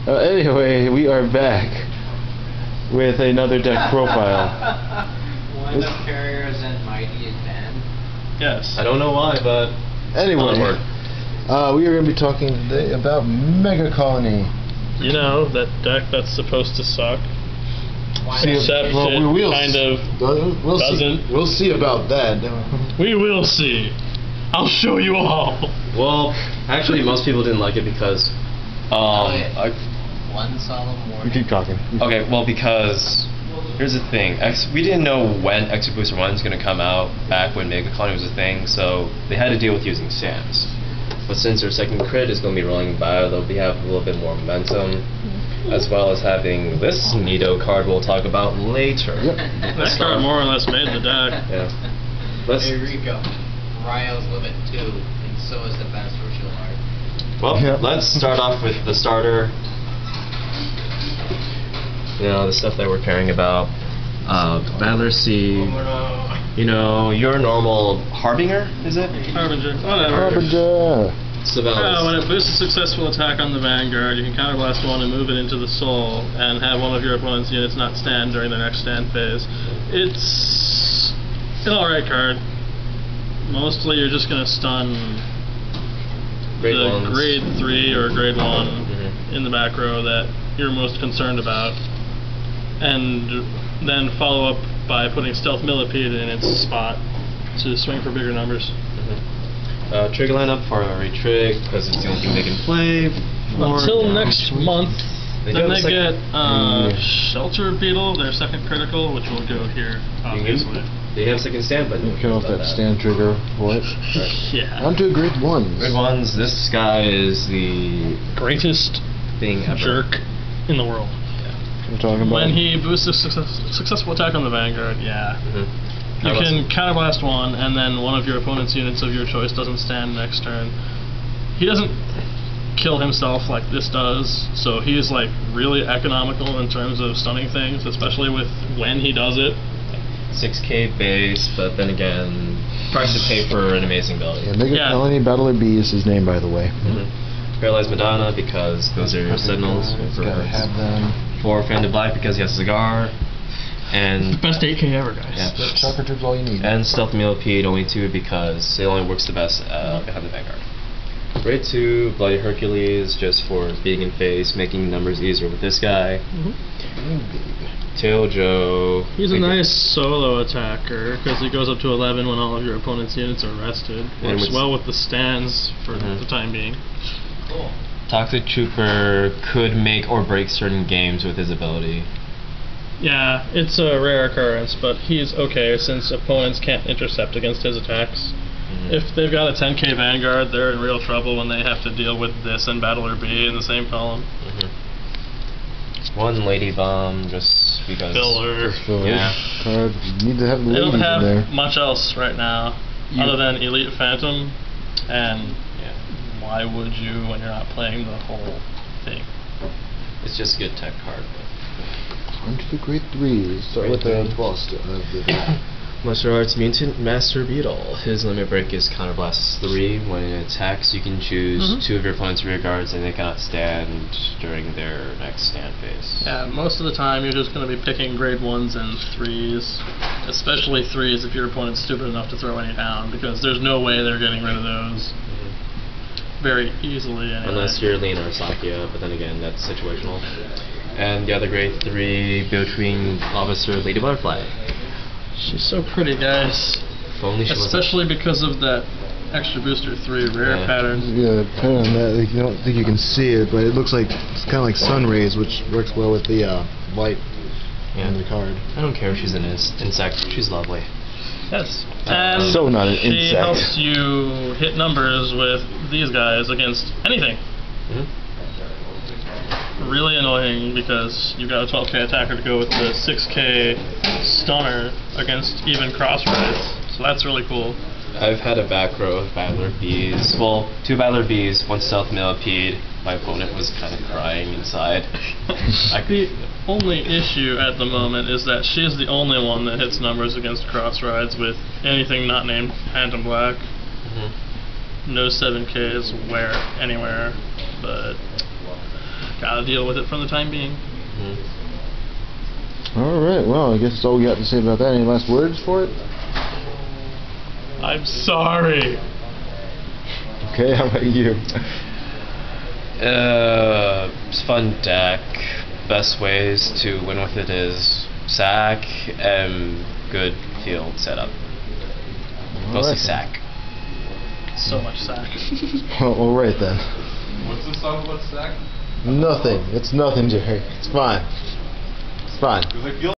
Anyway, we are back with another deck profile. One of Carrier's and Mighty is banned. Yes. I don't know why, but Anyway, we are going to be talking today about Megacolony. You know, that deck that's supposed to suck. We'll Except it kind of doesn't. See. We'll see about that. We will see. I'll show you all. Well, actually, most people didn't like it because One solemn warning. You keep talking. okay, well, because here's the thing. We didn't know when Extra Booster 1 is going to come out back when Megacolony was a thing, so they had to deal with using Sands. But since their second crit is going to be rolling by, they'll have a little bit more momentum, as well as having this Nido card we'll talk about later. Yep. This card more or less made the deck. Yeah. Let's, Here we go. Ryo's Limit 2, and so is the best Rochelle art. well, Yep. let's start off with the starter. You know, the stuff that we're caring about. Battler C. You know, your normal Harbinger, is it? Harbinger. Whatever. Harbinger. It's about When it boosts a successful attack on the Vanguard, you can counterblast one and move it into the Soul, and have one of your opponent's units not stand during their next stand phase. It's an alright card. Mostly you're just going to stun grade the ones. grade 3 or grade 1 in the back row that you're most concerned about, and then follow up by putting Stealth Millipede in its spot to swing for bigger numbers. Trigger lineup for a retrig because it's the only thing they can play. Until next month, They then go they sec- get Shelter Beetle, their second critical, which will go here, obviously. They have second stand button. You kill off that stand trigger for it. Yeah. On to grade 1s. Grade ones. This guy is the Greatest thing ever. jerk in the world. I'm talking about. When he boosts a successful attack on the Vanguard, yeah. You can counterblast one, and then one of your opponent's units of your choice doesn't stand next turn. He doesn't kill himself like this does, so he is like really economical in terms of stunning things, especially with when he does it. 6K base, but then again, price to pay for an amazing ability. Yeah, Megacolony Battler B is his name, by the way. Paralyzed Madonna because those are your signals. Gotta have them. For Fan to Black because he has Cigar. And Best 8K ever, guys. yeah. Chopper trip's all you need. And Stealth Millipede only 2 because it only works the best behind the Vanguard. Grade 2, Bloody Hercules, just for being in phase, making numbers easier with this guy. Tail Joe. He's a nice solo attacker because he goes up to 11 when all of your opponent's units are rested. And Works with- well with the stands for the time being. Cool. Toxic Trooper could make or break certain games with his ability. Yeah, it's a rare occurrence, but he's okay since opponents can't intercept against his attacks. If they've got a 10k Vanguard, they're in real trouble when they have to deal with this and Battler B in the same column. One Lady Bomb, just because. Filler. Yeah. Card. You need to have They ladies don't in have there. much else right now, other than Elite Phantom, and why would you when you're not playing the whole thing? It's just a good tech card. On to the grade 3. Start with the boss of the Martial Arts Mutant Master Beetle. His limit break is Counterblast 3. When it attacks, you can choose 2 of your opponent's rear guards and they cannot stand during their next stand phase. Yeah, most of the time you're just going to be picking grade 1s and 3s, especially 3s if your opponent's stupid enough to throw any down, because there's no way they're getting rid of those very easily anyway. Unless you're Lena or Sakya, but then again, that's situational. And the other grade 3 between Officer Lady Butterfly. She's so pretty, guys. If only she Especially because of that Extra Booster 3 rare pattern. Yeah, the pattern on that, like, you don't think you can see it, but it looks like it's kind of like sun rays, which works well with the light on the card. I don't care if she's an insect. She's lovely. Yes. And So not an she insect. helps you hit numbers with these guys against anything. Really annoying because you've got a 12k attacker to go with the 6k stunner against even cross rides. So that's really cool. I've had a back row of Battler Bees. Well, 2 Battler Bees, 1 Stealth Millipede. My opponent was kind of crying inside. The only issue at the moment is that she's the only one that hits numbers against cross rides with anything not named Phantom Black. No 7Ks anywhere, but gotta deal with it for the time being. All right. Well, I guess that's all we got to say about that. Any last words for it? I'm sorry. Okay. How about you? It's a fun deck. Best ways to win with it is sack and good field setup. Mostly sack. So much sack. Well, all right then. What's the song about sack? Nothing. It's nothing, Jerry. It's fine. It's fine. Because I feel